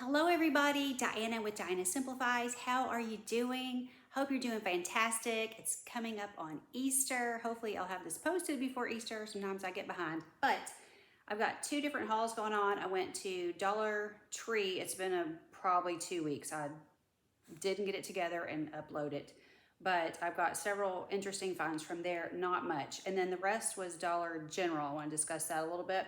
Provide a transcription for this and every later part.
Hello everybody, Diana with Diana Simplifies. How are you doing? Hope you're doing fantastic. It's coming up on Easter. Hopefully I'll have this posted before Easter. Sometimes I get behind, but I've got two different hauls going on. I went to Dollar Tree. It's been probably 2 weeks. I didn't get it together and upload it, but I've got several interesting finds from there, not much. And then the rest was Dollar General. I want to discuss that a little bit.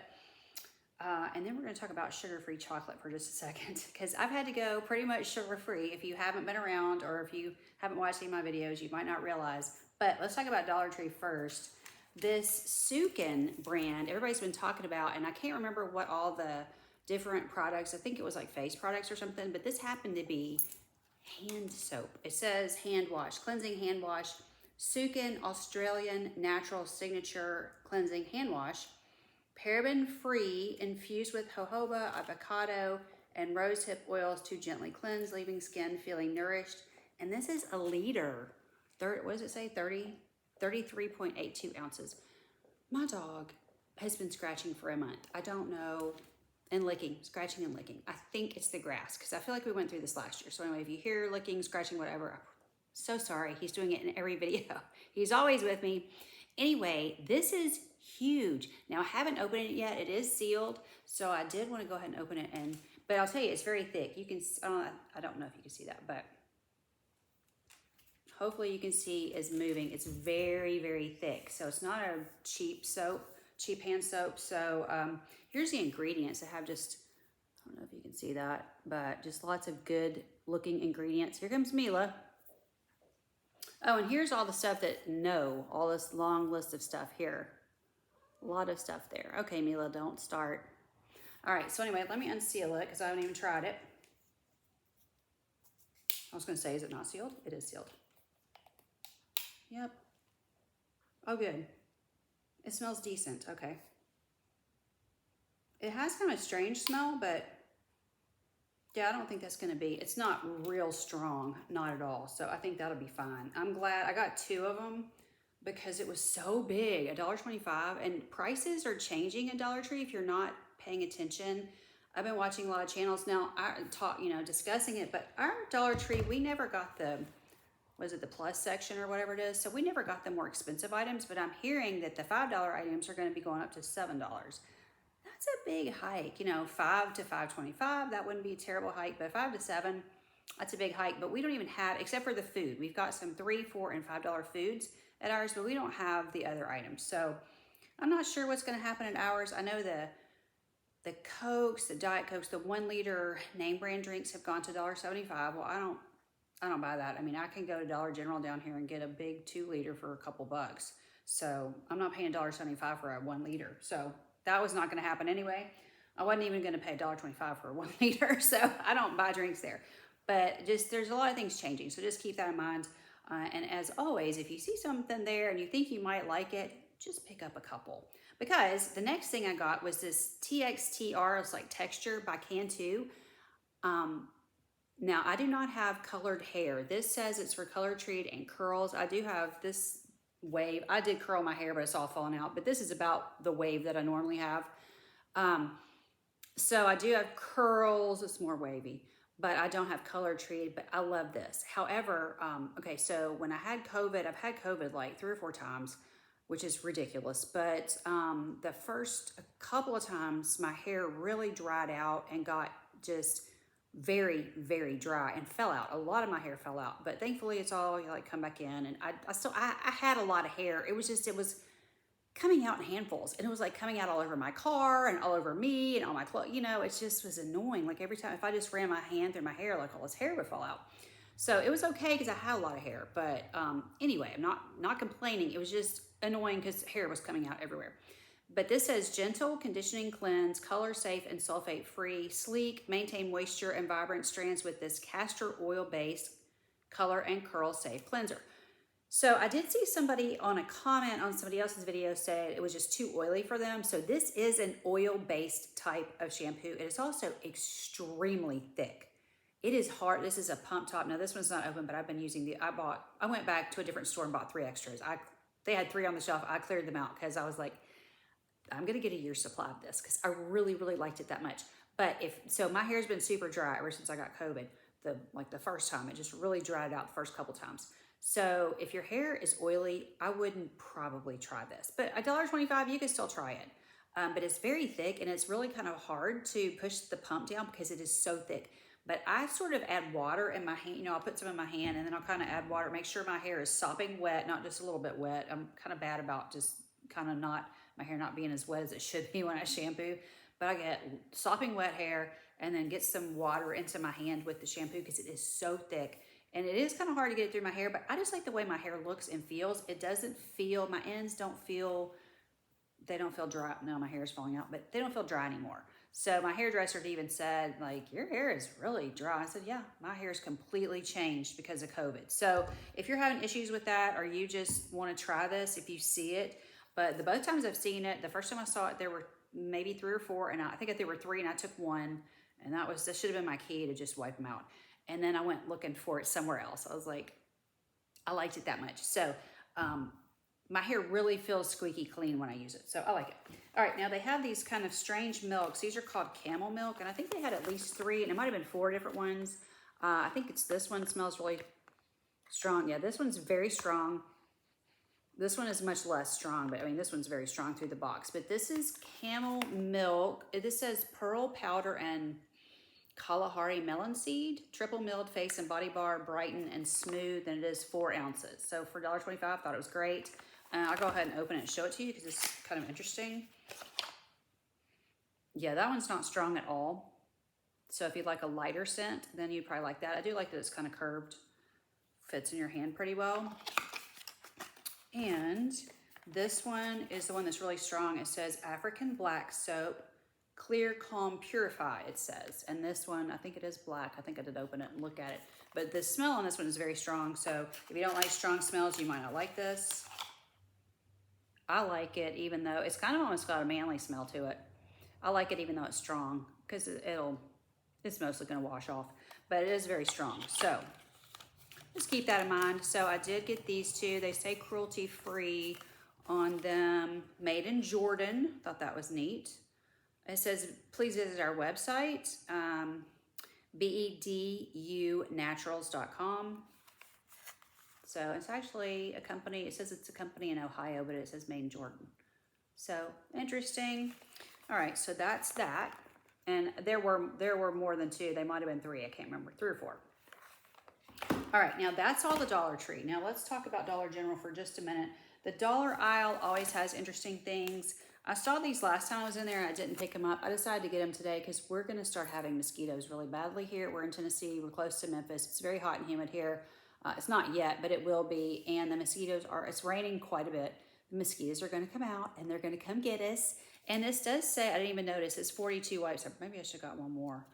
And then we're going to talk about sugar-free chocolate for just a second, because I've had to go pretty much sugar-free. If you haven't been around or if you haven't watched any of my videos, you might not realize. But let's talk about Dollar Tree first. This Sukin brand, everybody's been talking about, and I can't remember what all the different products, I think it was like face products or something, but this happened to be hand soap. It says hand wash, cleansing hand wash, Sukin Australian Natural Signature Cleansing Hand Wash. Paraben-free, infused with jojoba, avocado, and rosehip oils to gently cleanse, leaving skin feeling nourished. And this is a liter. What does it say? 33.82 ounces. My dog has been scratching for a month. I don't know. And licking, scratching and licking. I think it's the grass, because I feel like we went through this last year. So anyway, if you hear licking, scratching, whatever, I'm so sorry. He's doing it in every video. He's always with me. Anyway, this is huge. Now I haven't opened it yet. It is sealed, so I did want to go ahead and open it. But I'll tell you, it's very thick. You can, I don't know if you can see that, but hopefully you can see it's moving. It's very, very thick. So it's not a cheap soap, cheap hand soap. So here's the ingredients. I have just, I don't know if you can see that, but just lots of good looking ingredients. Here comes Mila. Oh, and here's all the stuff all this long list of stuff here. A lot of stuff there. Okay, Mila, don't start. All right, so anyway, let me unseal it because I haven't even tried it. I was gonna say, is it not sealed? It is sealed. Yep. Oh, good. It smells decent, okay. It has kind of a strange smell, but yeah, I don't think that's gonna be, it's not real strong, not at all. So I think that'll be fine. I'm glad I got two of them because it was so big, $1.25, and prices are changing at Dollar Tree if you're not paying attention. I've been watching a lot of channels now, discussing it, but our Dollar Tree, we never got the plus section or whatever it is, so we never got the more expensive items, but I'm hearing that the $5 items are gonna be going up to $7. That's a big hike, $5 to $5.25, that wouldn't be a terrible hike, but $5 to $7, that's a big hike. But we don't even have, except for the food, we've got some $3, $4, and $5 foods at ours, but we don't have the other items. So I'm not sure what's gonna happen at ours. I know the Cokes, the Diet Cokes, the 1 liter name brand drinks have gone to $1.75. Well, I don't buy that. I mean, I can go to Dollar General down here and get a big 2 liter for a couple bucks. So I'm not paying $1.75 for a 1 liter. So that was not gonna happen anyway. I wasn't even gonna pay $1.25 for a 1 liter. So I don't buy drinks there. But just, there's a lot of things changing. So just keep that in mind. And as always, if you see something there and you think you might like it, just pick up a couple. Because the next thing I got was this TXTR, it's like texture by Cantu. Now I do not have colored hair. This says it's for color treat and curls. I do have this wave. I did curl my hair, but it's all falling out. But this is about the wave that I normally have. So I do have curls, it's more wavy, but I don't have color treated, but I love this. However, okay, so when I had COVID, I've had COVID like 3 or 4 times, which is ridiculous. But the first couple of times my hair really dried out and got just very, very dry and fell out. A lot of my hair fell out, but thankfully it's all like come back in. And I had a lot of hair. It was coming out in handfuls, and it was like coming out all over my car and all over me and all my clothes. It just was annoying. Like every time, if I just ran my hand through my hair, like all this hair would fall out. So it was okay because I had a lot of hair, but anyway, I'm not complaining. It was just annoying because hair was coming out everywhere. But this says gentle conditioning cleanse, color safe and sulfate free, sleek, maintain moisture and vibrant strands with this castor oil based color and curl safe cleanser. So I did see somebody on a comment on somebody else's video said it was just too oily for them. So this is an oil-based type of shampoo. It is also extremely thick. It is hard. This is a pump top. Now this one's not open, but I've been using I went back to a different store and bought 3 extras. They had 3 on the shelf. I cleared them out because I was like, I'm gonna get a year's supply of this because I really, really liked it that much. But so my hair's been super dry ever since I got COVID. The first time, it just really dried out the first couple times. So if your hair is oily, I wouldn't probably try this. But $1.25, you can still try it. But it's very thick and it's really kind of hard to push the pump down because it is so thick. But I sort of add water in my hand. You know, I'll put some in my hand and then I'll kind of add water, make sure my hair is sopping wet, not just a little bit wet. I'm kind of bad about just kind of my hair not being as wet as it should be when I shampoo. But I get sopping wet hair and then get some water into my hand with the shampoo because it is so thick. And it is kind of hard to get it through my hair, but I just like the way my hair looks and feels. It doesn't feel, my ends don't feel, they don't feel dry. No, my hair is falling out, but they don't feel dry anymore. So my hairdresser even said, like, your hair is really dry. I said, yeah, my hair is completely changed because of COVID. So if you're having issues with that or you just want to try this, if you see it, but the both times I've seen it, the first time I saw it, there were maybe 3 or 4, and I think there were 3 and I took 1, and that should have been my key to just wipe them out. And then I went looking for it somewhere else. I was like, I liked it that much. So my hair really feels squeaky clean when I use it. So I like it. All right, now they have these kind of strange milks. These are called camel milk, and I think they had at least 3, and it might have been 4 different ones. I think it's this one smells really strong. Yeah, this one's very strong. This one is much less strong, but I mean, this one's very strong through the box. But this is camel milk. This says pearl powder and Kalahari melon seed, triple milled face and body bar, brighten and smooth, and it is 4 ounces. So for $1.25, I thought it was great. I'll go ahead and open it and show it to you because it's kind of interesting. Yeah, that one's not strong at all. So if you'd like a lighter scent, then you'd probably like that. I do like that it's kind of curved, fits in your hand pretty well. And this one is the one that's really strong. It says African black soap, clear, calm, purify, it says. And this one, I think it is black. I think I did open it and look at it. But the smell on this one is very strong. So if you don't like strong smells, you might not like this. I like it even though it's kind of almost got a manly smell to it. I like it even though it's strong because it's mostly going to wash off. But it is very strong. So just keep that in mind. So I did get these 2. They say cruelty free on them. Made in Jordan. Thought that was neat. It says, please visit our website, bedunaturals.com. So it's actually a company. It says it's a company in Ohio, but it says made in Jordan. So interesting. All right, so that's that. And there were more than 2. They might have been 3. I can't remember. 3 or 4. All right, now that's all the Dollar Tree. Now let's talk about Dollar General for just a minute. The dollar aisle always has interesting things. I saw these last time I was in there and I didn't pick them up. I decided to get them today because we're going to start having mosquitoes really badly here. We're in Tennessee. We're close to Memphis. It's very hot and humid here. It's not yet, but it will be. And the mosquitoes it's raining quite a bit. The mosquitoes are going to come out and they're going to come get us. And this does say, I didn't even notice, it's 42 wipes. Maybe I should have got one more.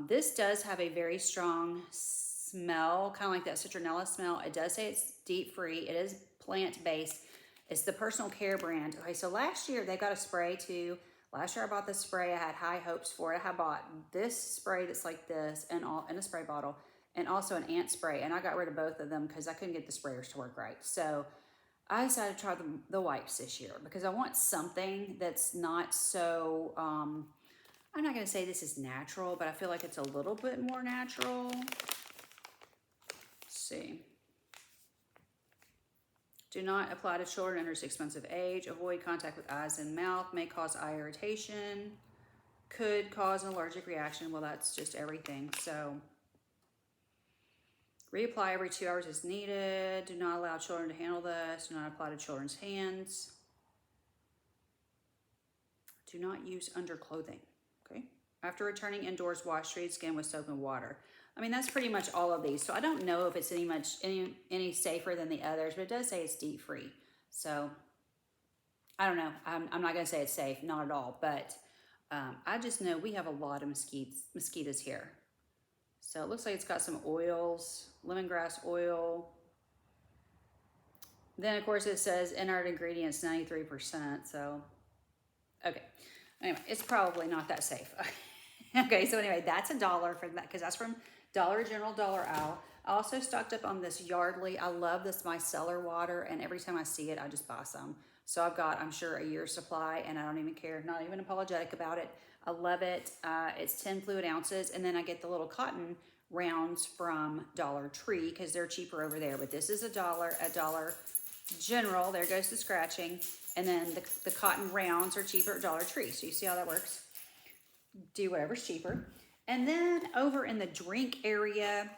This does have a very strong smell, kind of like that citronella smell. It does say it's deep free. It is plant-based. It's the personal care brand. Okay, so last year they got a spray too. Last year I bought this spray. I had high hopes for it. I had bought this spray that's like this and in a spray bottle, and also an ant spray. And I got rid of both of them because I couldn't get the sprayers to work right. So I decided to try the wipes this year because I want something that's not so, I'm not going to say this is natural, but I feel like it's a little bit more natural. Let's see. Do not apply to children under 6 months of age. Avoid contact with eyes and mouth. May cause eye irritation. Could cause an allergic reaction. Well, that's just everything. So reapply every 2 hours as needed. Do not allow children to handle this. Do not apply to children's hands. Do not use under clothing. Okay. After returning indoors, wash treated skin with soap and water. I mean, that's pretty much all of these. So I don't know if it's any safer than the others, but it does say it's DEET free. So I don't know. I'm not going to say it's safe, not at all. But I just know we have a lot of mosquitoes here. So it looks like it's got some oils, lemongrass oil. Then, of course, it says inert ingredients 93%. So, okay. Anyway, it's probably not that safe. Okay, so anyway, that's $1 for that because that's from Dollar General, Dollar Owl. I also stocked up on this Yardley. I love this micellar water, and every time I see it, I just buy some. So I've got, I'm sure, a year's supply, and I don't even care, not even apologetic about it. I love it. It's 10 fluid ounces, and then I get the little cotton rounds from Dollar Tree because they're cheaper over there. But this is a dollar at Dollar General. There goes the scratching. And then the cotton rounds are cheaper at Dollar Tree. So you see how that works? Do whatever's cheaper. And then over in the drink area,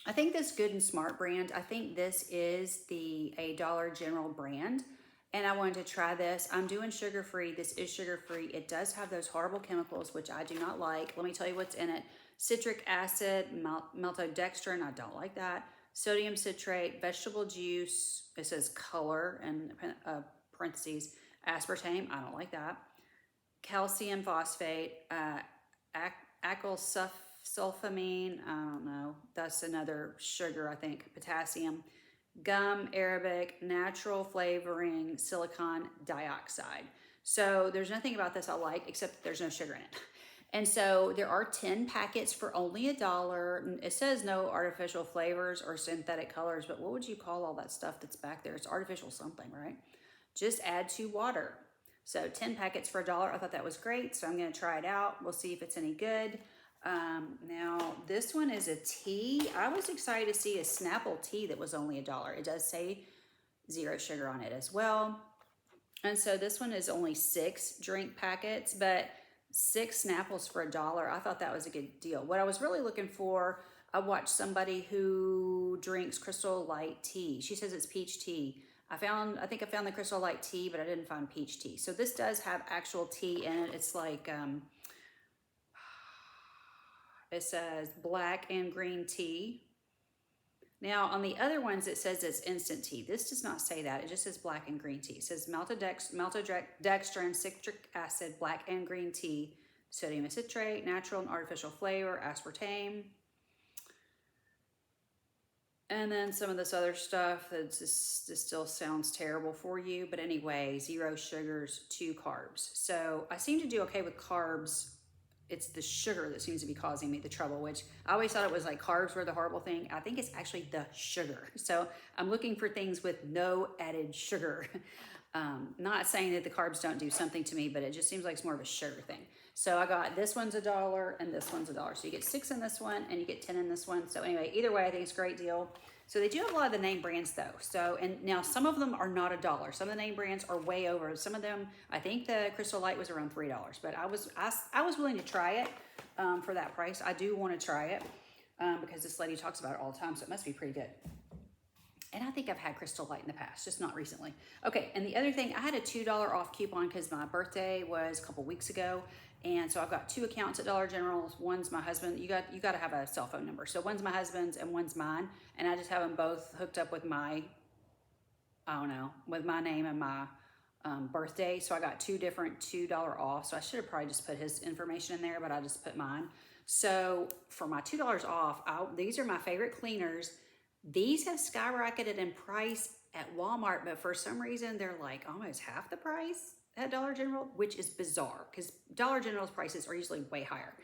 I think this Good and Smart brand, I think this is a Dollar General brand. And I wanted to try this. I'm doing sugar-free. This is sugar-free. It does have those horrible chemicals, which I do not like. Let me tell you what's in it. Citric acid, maltodextrin, I don't like that. Sodium citrate, vegetable juice, it says color, and parentheses, aspartame, I don't like that. Calcium phosphate, acylsulfamine, I don't know, that's another sugar, I think, potassium, gum, arabic, natural flavoring, silicon dioxide. So there's nothing about this I like except there's no sugar in it. And so there are 10 packets for only $1. It says no artificial flavors or synthetic colors, but what would you call all that stuff that's back there? It's artificial something, right? Just add to water. So 10 packets for $1. I thought that was great, so I'm going to try it out. We'll see if it's any good. Now, this one is a tea. I was excited to see a Snapple tea that was only $1. It does say 0 sugar on it as well. And so this one is only 6 drink packets, but 6 Snapples for $1. I thought that was a good deal. What I was really looking for, I watched somebody who drinks Crystal Light tea. She says it's peach tea. I think I found the Crystal Light tea, but I didn't find peach tea. So this does have actual tea in it. It's like, it says black and green tea. Now, on the other ones, it says it's instant tea. This does not say that. It just says black and green tea. It says maltodextrin, citric acid, black and green tea, sodium citrate, natural and artificial flavor, aspartame. And then some of this other stuff that just still sounds terrible for you. But anyway, 0 sugars, 2 carbs. So I seem to do okay with carbs. It's the sugar that seems to be causing me the trouble, which I always thought it was like carbs were the horrible thing. I think it's actually the sugar. So I'm looking for things with no added sugar. Not saying that the carbs don't do something to me, but it just seems like it's more of a sugar thing. So I got this one's $1 and this one's $1. So you get 6 in this one and you get 10 in this one. So anyway, either way, I think it's a great deal. So they do have a lot of the name brands though. So, and now some of them are not $1. Some of the name brands are way over. Some of them, I think the Crystal Light was around $3, but I was willing to try it for that price. I do want to try it because this lady talks about it all the time. So it must be pretty good. And I think I've had Crystal Light in the past, just not recently. Okay, and the other thing, I had a $2 off coupon because my birthday was a couple weeks ago. And so I've got 2 accounts at Dollar General. One's my husband. You got to have a cell phone number. So one's my husband's and one's mine. And I just have them both hooked up with my, I don't know, with my name and my birthday. So I got 2 different $2 off. So I should have probably just put his information in there, but I just put mine. So for my $2 off, these are my favorite cleaners. These have skyrocketed in price at Walmart, but for some reason they're like almost half the price at Dollar General, which is bizarre because Dollar General's prices are usually way higher,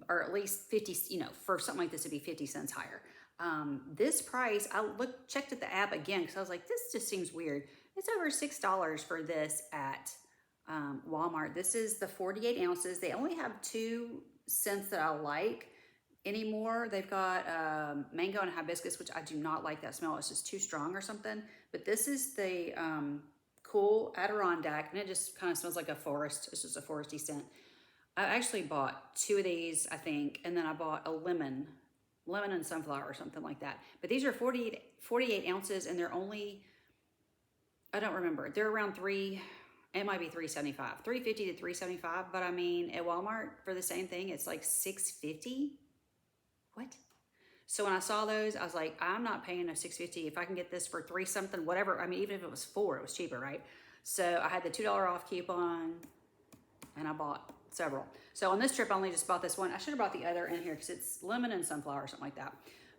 or at least 50, for something like this to be 50 cents higher. This price, I checked at the app again because I was like, this just seems weird. It's over $6 for this at Walmart. This is the 48 ounces. They only have 2 scents that I like anymore. They've got mango and hibiscus, which I do not like that smell. It's just too strong or something. But this is the Cool Adirondack, and it just kind of smells like a forest. It's just a foresty scent. I actually bought 2 of these, I think, and then I bought a lemon and sunflower or something like that. But these are 48 ounces, and they're only, I don't remember. They're around it might be $3.75, $3.50 to $3.75. But I mean, at Walmart for the same thing, it's like $6.50. What? So when I saw those, I was like, I'm not paying a $6.50 if I can get this for 3 something, whatever. I mean, even if it was 4, it was cheaper, right? So I had the $2 off coupon, and I bought several. So on this trip, I only just bought this one. I should have brought the other in here because it's lemon and sunflower or something like that.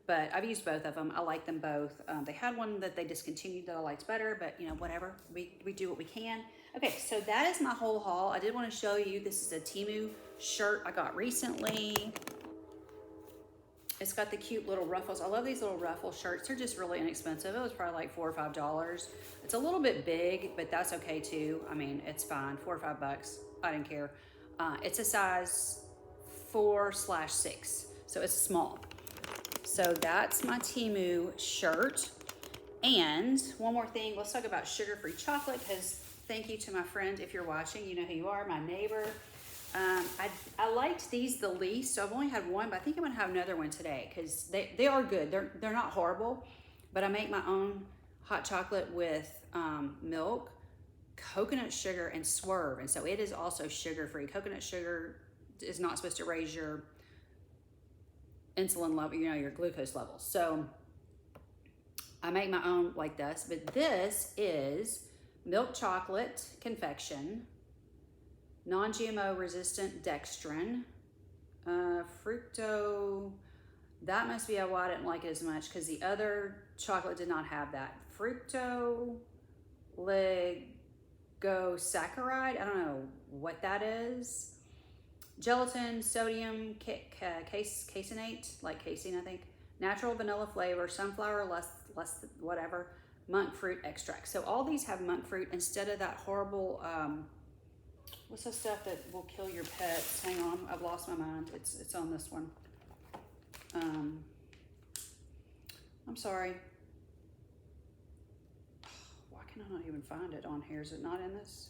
But I've used both of them. I like them both. They had one that they discontinued that I liked better, but whatever. We do what we can. Okay, so that is my whole haul. I did want to show you, this is a Temu shirt I got recently. It's got the cute little ruffles. I love these little ruffle shirts. They're just really inexpensive. It was probably like $4 or $5. It's a little bit big, but that's okay too. I mean, it's fine. $4 or $5. I didn't care. It's a size 4/6, so it's small. So that's my Temu shirt. And one more thing, let's talk about sugar-free chocolate, because thank you to my friend. If you're watching, you know who you are, my neighbor. I liked these the least, so I've only had one, but I think I'm gonna have another one today because they are good. They're not horrible, but I make my own hot chocolate with milk, coconut sugar, and Swerve, and so it is also sugar-free. Coconut sugar is not supposed to raise your insulin level, you know, your glucose levels. So I make my own like this, but this is milk chocolate confection, non-GMO resistant dextrin, fructo. That must be why I didn't like it as much, because the other chocolate did not have that. Fructooligosaccharide, I don't know what that is. Gelatin, sodium caseinate, like casein, I think. Natural vanilla flavor, sunflower, less whatever, monk fruit extract. So all these have monk fruit instead of that horrible, what's the stuff that will kill your pets? Hang on, I've lost my mind. It's on this one. I'm sorry. Why can I not even find it on here? Is it not in this?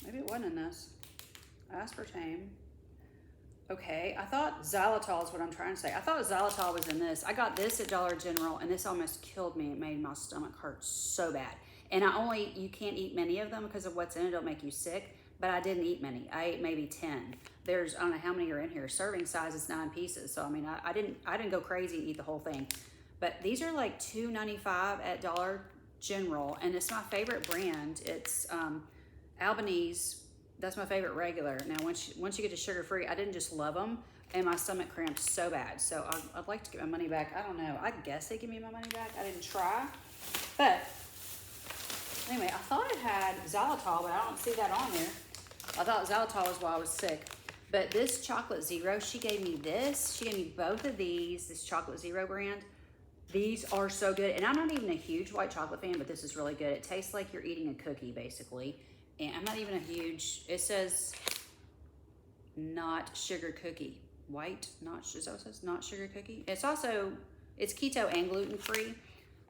Maybe it wasn't in this. Aspartame. Okay, I thought xylitol is what I'm trying to say. I thought xylitol was in this. I got this at Dollar General, and this almost killed me. It made my stomach hurt so bad. And you can't eat many of them because of what's in it. It'll make you sick. But I didn't eat many. I ate maybe 10. I don't know how many are in here. Serving size is 9 pieces. So I mean, I didn't go crazy and eat the whole thing. But these are like $2.95 at Dollar General, and it's my favorite brand. It's Albanese. That's my favorite regular. Now, once you get to sugar-free, I didn't just love them, and my stomach cramped so bad. So I'd like to get my money back. I don't know. I guess they give me my money back. I didn't try. But anyway, I thought it had xylitol, but I don't see that on there. I thought xylitol was why I was sick. But this Chocolate Zero, she gave me this. She gave me both of these, this Chocolate Zero brand. These are so good. And I'm not even a huge white chocolate fan, but this is really good. It tastes like you're eating a cookie, basically. And I'm not even a huge, it says not sugar cookie. White, is that what it says? Not sugar cookie. It's keto and gluten-free.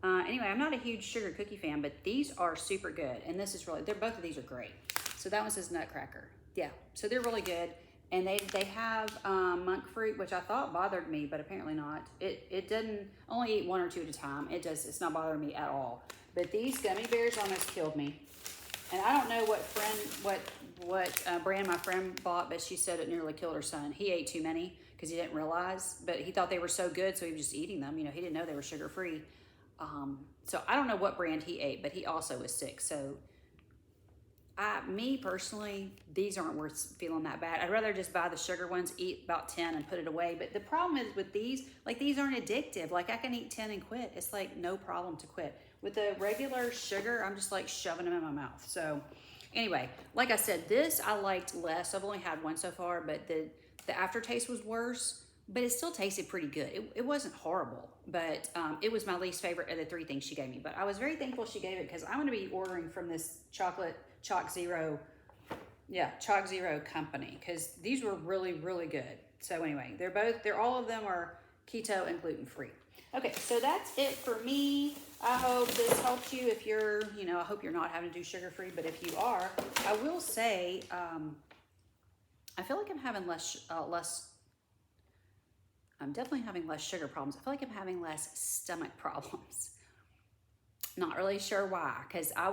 Anyway, I'm not a huge sugar cookie fan, but these are super good. And this is both of these are great. So that one says Nutcracker. Yeah, so they're really good. And they have monk fruit, which I thought bothered me, but apparently not. It didn't, only eat 1 or 2 at a time. It's not bothering me at all. But these gummy bears almost killed me. And I don't know what brand my friend bought, but she said it nearly killed her son. He ate too many because he didn't realize, but he thought they were so good, so he was just eating them. You know, he didn't know they were sugar-free. So I don't know what brand he ate, but he also was sick. So me personally, these aren't worth feeling that bad. I'd rather just buy the sugar ones, eat about 10 and put it away. But the problem is with these, like these aren't addictive. Like I can eat 10 and quit. It's like no problem to quit. With the regular sugar, I'm just like shoving them in my mouth. So anyway, like I said, this I liked less. I've only had one so far, but the aftertaste was worse, but it still tasted pretty good. It wasn't horrible, but it was my least favorite of the 3 things she gave me. But I was very thankful she gave it because I'm gonna be ordering from this Choc Zero company because these were really, really good. So anyway, all of them are keto and gluten-free. Okay, so that's it for me. I hope this helped you. If you're, I hope you're not having to do sugar-free, but if you are, I will say, I feel like I'm having I'm definitely having less sugar problems. I feel like I'm having less stomach problems. Not really sure why, because I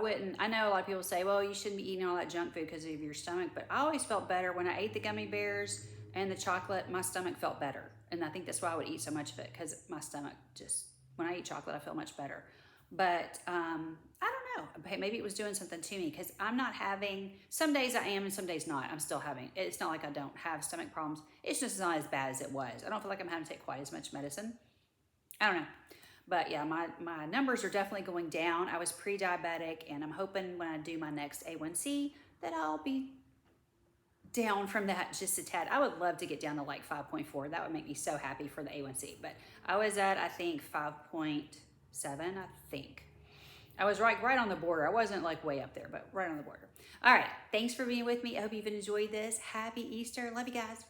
know a lot of people say, well, you shouldn't be eating all that junk food because of your stomach, but I always felt better when I ate the gummy bears and the chocolate. My stomach felt better, and I think that's why I would eat so much of it, because my stomach when I eat chocolate, I feel much better. But I don't know, maybe it was doing something to me, because I'm not having, some days I am and some days not. I'm still having, it's not like I don't have stomach problems. It's just not as bad as it was. I don't feel like I'm having to take quite as much medicine. I don't know. But yeah, my numbers are definitely going down. I was pre-diabetic, and I'm hoping when I do my next A1C that I'll be down from that just a tad. I would love to get down to like 5.4. That would make me so happy for the A1C. But I was at, I think, 5.7, I think. I was right on the border. I wasn't like way up there, but right on the border. All right. Thanks for being with me. I hope you've enjoyed this. Happy Easter. Love you guys.